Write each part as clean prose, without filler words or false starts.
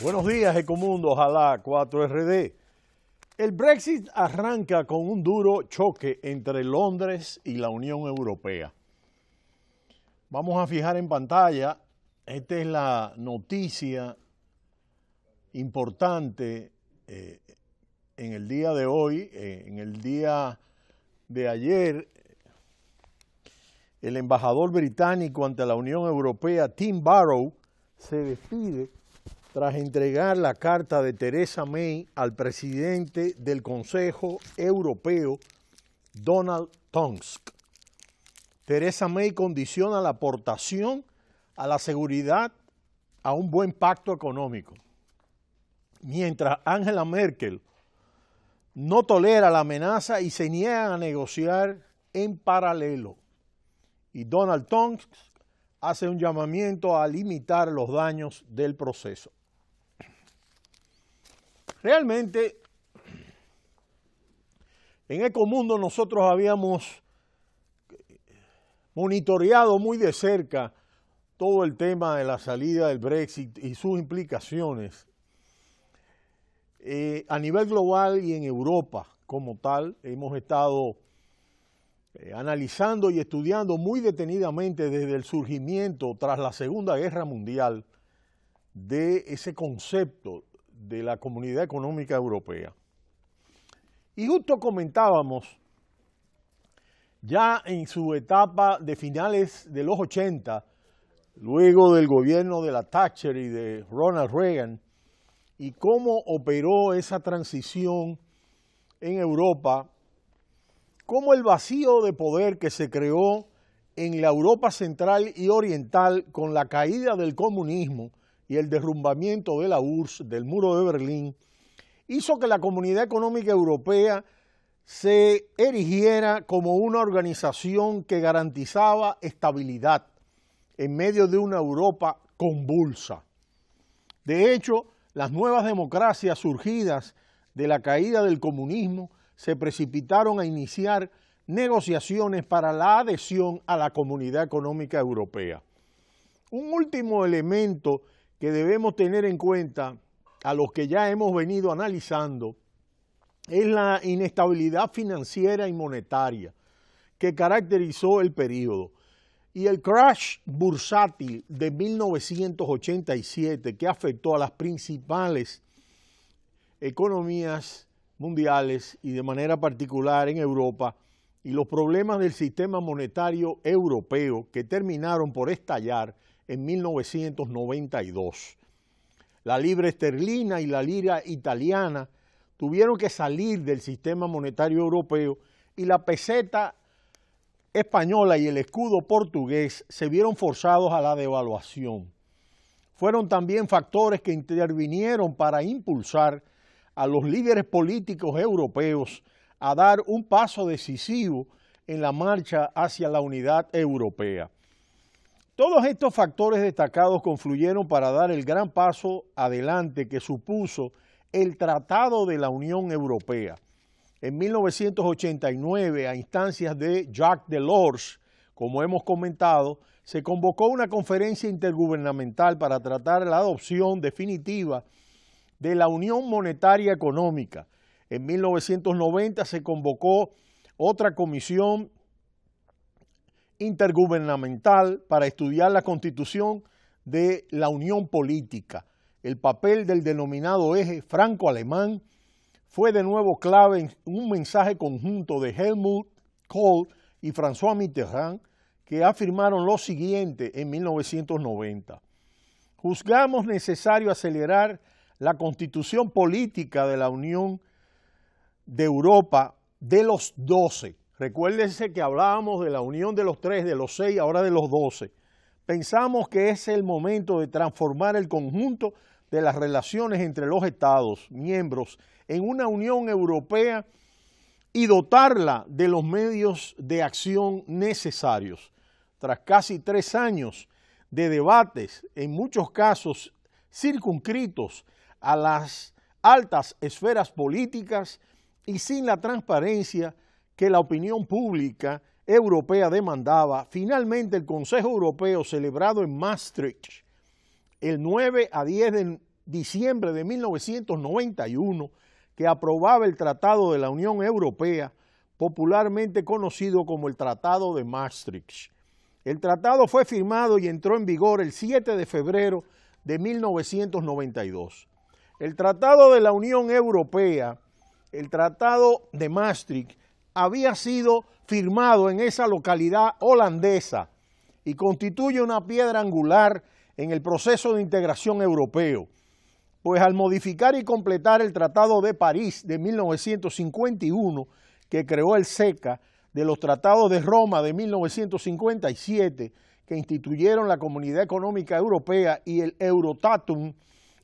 Buenos días, Ecomundo, ojalá 4RD. El Brexit arranca con un duro choque entre Londres y la Unión Europea. Vamos a fijar en pantalla, esta es la noticia importante en el día de hoy. En el día de ayer, el embajador británico ante la Unión Europea, Tim Barrow, se despide tras entregar la carta de Theresa May al presidente del Consejo Europeo, Donald Tusk. Theresa May condiciona la aportación a la seguridad a un buen pacto económico, mientras Angela Merkel no tolera la amenaza y se niega a negociar en paralelo. Y Donald Tusk hace un llamamiento a limitar los daños del proceso. Realmente, en Ecomundo nosotros habíamos monitoreado muy de cerca todo el tema de la salida del Brexit y sus implicaciones a nivel global y en Europa como tal. Hemos estado analizando y estudiando muy detenidamente desde el surgimiento tras la Segunda Guerra Mundial de ese concepto de la Comunidad Económica Europea. Y justo comentábamos, ya en su etapa de finales de los 80, luego del gobierno de la Thatcher y de Ronald Reagan, y cómo operó esa transición en Europa, cómo el vacío de poder que se creó en la Europa central y oriental con la caída del comunismo y el derrumbamiento de la URSS, del muro de Berlín, hizo que la Comunidad Económica Europea se erigiera como una organización que garantizaba estabilidad en medio de una Europa convulsa. De hecho, las nuevas democracias surgidas de la caída del comunismo se precipitaron a iniciar negociaciones para la adhesión a la Comunidad Económica Europea. Un último elemento que debemos tener en cuenta, a los que ya hemos venido analizando, es la inestabilidad financiera y monetaria que caracterizó el periodo y el crash bursátil de 1987 que afectó a las principales economías mundiales y de manera particular en Europa, y los problemas del sistema monetario europeo que terminaron por estallar en 1992. La libra esterlina y la lira italiana tuvieron que salir del sistema monetario europeo y la peseta española y el escudo portugués se vieron forzados a la devaluación. Fueron también factores que intervinieron para impulsar a los líderes políticos europeos a dar un paso decisivo en la marcha hacia la unidad europea. Todos estos factores destacados confluyeron para dar el gran paso adelante que supuso el Tratado de la Unión Europea. En 1989, a instancias de Jacques Delors, como hemos comentado, se convocó una conferencia intergubernamental para tratar la adopción definitiva de la Unión Monetaria Económica. En 1990 se convocó otra comisión intergubernamental para estudiar la constitución de la Unión Política. El papel del denominado eje franco-alemán fue de nuevo clave en un mensaje conjunto de Helmut Kohl y François Mitterrand, que afirmaron lo siguiente en 1990. Juzgamos necesario acelerar la constitución política de la Unión de Europa de los 12. Recuérdense que hablábamos de la unión de los 3, de los 6, ahora de los 12. Pensamos que es el momento de transformar el conjunto de las relaciones entre los Estados miembros en una Unión Europea y dotarla de los medios de acción necesarios. Tras casi 3 años de debates, en muchos casos circunscritos a las altas esferas políticas y sin la transparencia que la opinión pública europea demandaba, finalmente el Consejo Europeo, celebrado en Maastricht el 9 a 10 de diciembre de 1991, que aprobaba el Tratado de la Unión Europea, popularmente conocido como el Tratado de Maastricht. El tratado fue firmado y entró en vigor el 7 de febrero de 1992. El Tratado de la Unión Europea, el Tratado de Maastricht, había sido firmado en esa localidad holandesa y constituye una piedra angular en el proceso de integración europeo, pues al modificar y completar el Tratado de París de 1951, que creó el SECA, de los Tratados de Roma de 1957, que instituyeron la Comunidad Económica Europea, y el Euratom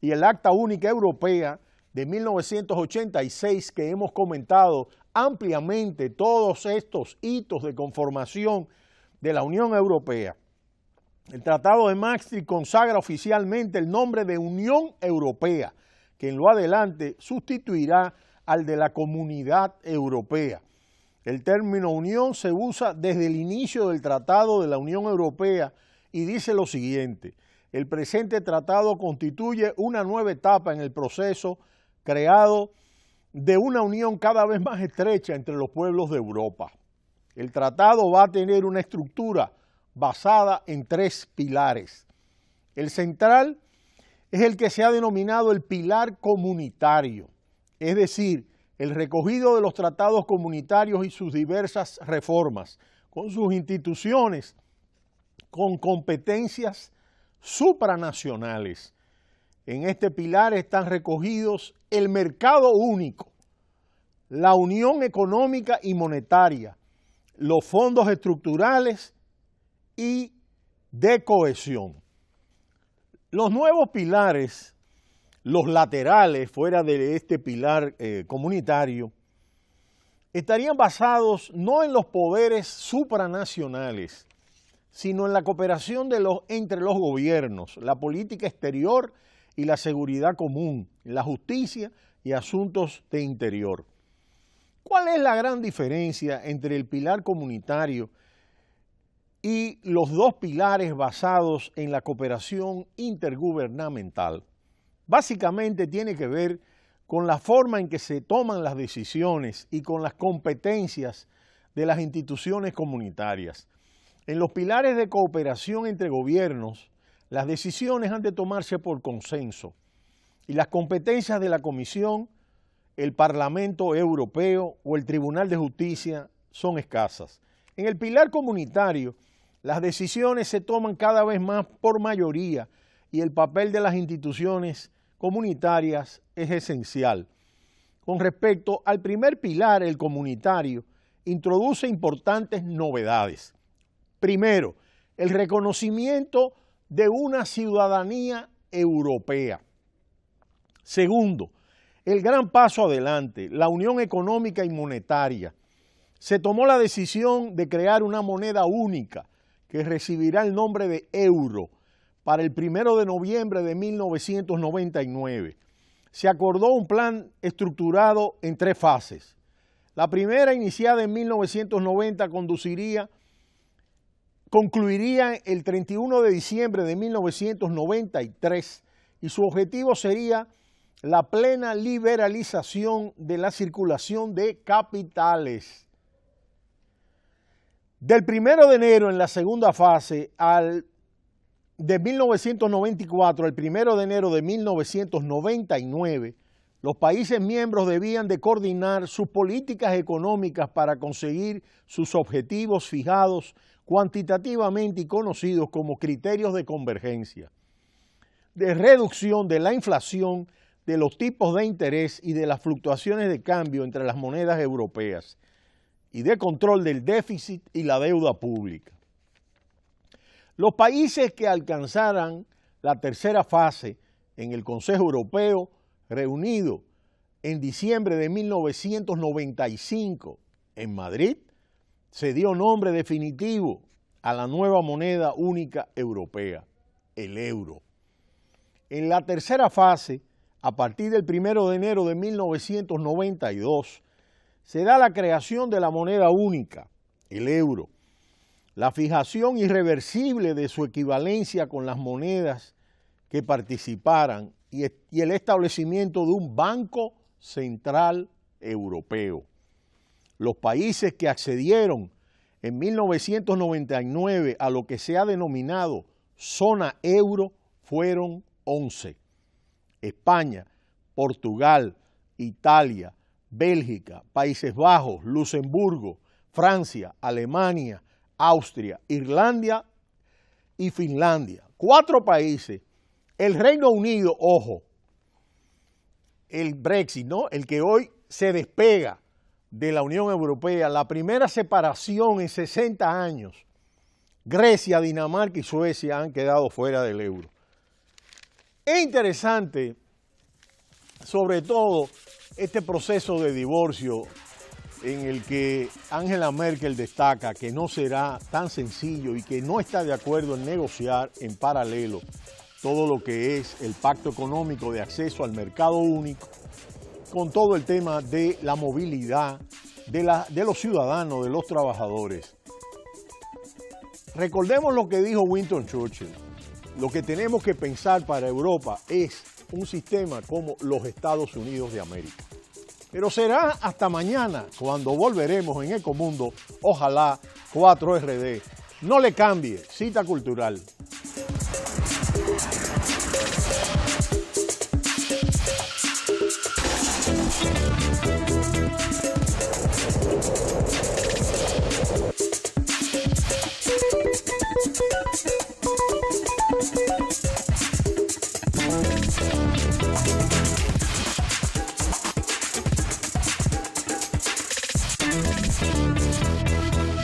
y el Acta Única Europea de 1986, que hemos comentado ampliamente todos estos hitos de conformación de la Unión Europea. El Tratado de Maastricht consagra oficialmente el nombre de Unión Europea, que en lo adelante sustituirá al de la Comunidad Europea. El término unión se usa desde el inicio del Tratado de la Unión Europea y dice lo siguiente: el presente tratado constituye una nueva etapa en el proceso creado de una unión cada vez más estrecha entre los pueblos de Europa. El tratado va a tener una estructura basada en 3 pilares. El central es el que se ha denominado el pilar comunitario, es decir, el recogido de los tratados comunitarios y sus diversas reformas, con sus instituciones, con competencias supranacionales. En este pilar están recogidos el mercado único, la unión económica y monetaria, los fondos estructurales y de cohesión. Los nuevos pilares, los laterales fuera de este pilar comunitario, estarían basados no en los poderes supranacionales, sino en la cooperación entre los gobiernos, la política exterior y la seguridad común, la justicia y asuntos de interior. ¿Cuál es la gran diferencia entre el pilar comunitario y los 2 pilares basados en la cooperación intergubernamental? Básicamente tiene que ver con la forma en que se toman las decisiones y con las competencias de las instituciones comunitarias. En los pilares de cooperación entre gobiernos, las decisiones han de tomarse por consenso y las competencias de la Comisión, el Parlamento Europeo o el Tribunal de Justicia son escasas. En el pilar comunitario, las decisiones se toman cada vez más por mayoría y el papel de las instituciones comunitarias es esencial. Con respecto al primer pilar, el comunitario, introduce importantes novedades. Primero, el reconocimiento de una ciudadanía europea. Segundo, el gran paso adelante, la unión económica y monetaria. Se tomó la decisión de crear una moneda única que recibirá el nombre de euro para el 1 de noviembre de 1999. Se acordó un plan estructurado en 3 fases. La primera, iniciada en 1990, concluiría el 31 de diciembre de 1993 y su objetivo sería la plena liberalización de la circulación de capitales. Del 1 de enero en la segunda fase de 1994 al 1 de enero de 1999, los países miembros debían de coordinar sus políticas económicas para conseguir sus objetivos fijados cuantitativamente y conocidos como criterios de convergencia, de reducción de la inflación, de los tipos de interés y de las fluctuaciones de cambio entre las monedas europeas y de control del déficit y la deuda pública. Los países que alcanzaran la tercera fase en el Consejo Europeo, reunido en diciembre de 1995 en Madrid, se dio nombre definitivo a la nueva moneda única europea, el euro. En la tercera fase, a partir del 1 de enero de 1992, se da la creación de la moneda única, el euro, la fijación irreversible de su equivalencia con las monedas que participaran y el establecimiento de un Banco Central Europeo. Los países que accedieron en 1999 a lo que se ha denominado zona euro fueron 11. España, Portugal, Italia, Bélgica, Países Bajos, Luxemburgo, Francia, Alemania, Austria, Irlanda y Finlandia. 4 países. El Reino Unido, ojo, el Brexit, ¿no? El que hoy se despega de la Unión Europea, la primera separación en 60 años. Grecia, Dinamarca y Suecia han quedado fuera del euro. Es interesante, sobre todo, este proceso de divorcio en el que Angela Merkel destaca que no será tan sencillo y que no está de acuerdo en negociar en paralelo todo lo que es el pacto económico de acceso al mercado único, con todo el tema de la movilidad de los ciudadanos, de los trabajadores. Recordemos lo que dijo Winston Churchill. Lo que tenemos que pensar para Europa es un sistema como los Estados Unidos de América. Pero será hasta mañana cuando volveremos en Ecomundo, ojalá 4RD. No le cambie, cita cultural.